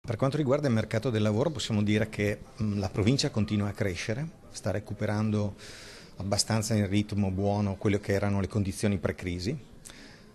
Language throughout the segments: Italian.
Per quanto riguarda il mercato del lavoro possiamo dire che la provincia continua a crescere, sta recuperando abbastanza in ritmo buono quello che erano le condizioni pre-crisi.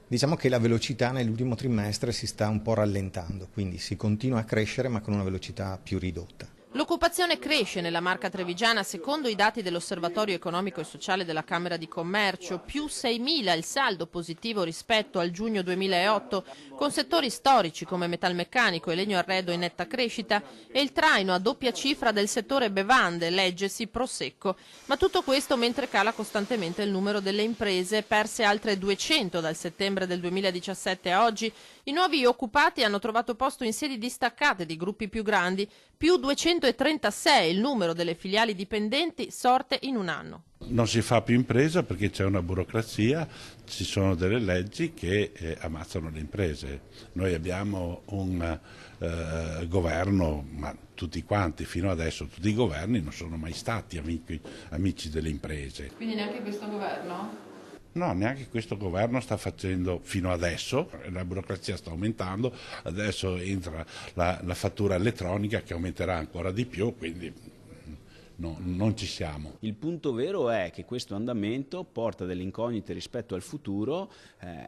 Diciamo che la velocità nell'ultimo trimestre si sta un po' rallentando, quindi si continua a crescere ma con una velocità più ridotta. L'occupazione cresce nella Marca Trevigiana secondo i dati dell'Osservatorio Economico e Sociale della Camera di Commercio, più 6.000 il saldo positivo rispetto al giugno 2008, con settori storici come metalmeccanico e legno arredo in netta crescita e il traino a doppia cifra del settore bevande, leggesi, prosecco. Ma tutto questo mentre cala costantemente il numero delle imprese, perse altre 200 dal settembre del 2017 a oggi. I nuovi occupati hanno trovato posto in sedi distaccate di gruppi più grandi, più 236 il numero delle filiali dipendenti sorte in un anno. Non si fa più impresa perché c'è una burocrazia, ci sono delle leggi che ammazzano le imprese. Noi abbiamo un governo, ma tutti quanti fino adesso, tutti i governi non sono mai stati amici delle imprese. Quindi neanche questo governo? No, neanche questo governo sta facendo fino adesso, la burocrazia sta aumentando, adesso entra la fattura elettronica che aumenterà ancora di più, quindi no, non ci siamo. Il punto vero è che questo andamento porta delle incognite rispetto al futuro,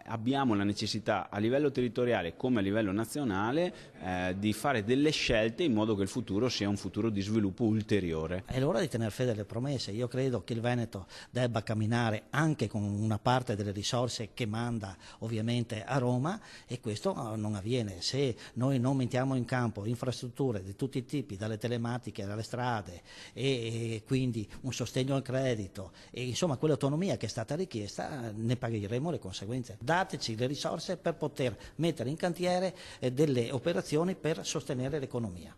abbiamo la necessità a livello territoriale come a livello nazionale di fare delle scelte in modo che il futuro sia un futuro di sviluppo ulteriore. È l'ora di tenere fede alle promesse. Io credo che il Veneto debba camminare anche con una parte delle risorse che manda ovviamente a Roma, e questo non avviene se noi non mettiamo in campo infrastrutture di tutti i tipi, dalle telematiche alle strade, e quindi un sostegno al credito e insomma quell'autonomia che è stata richiesta, ne pagheremo le conseguenze. Dateci le risorse per poter mettere in cantiere delle operazioni per sostenere l'economia.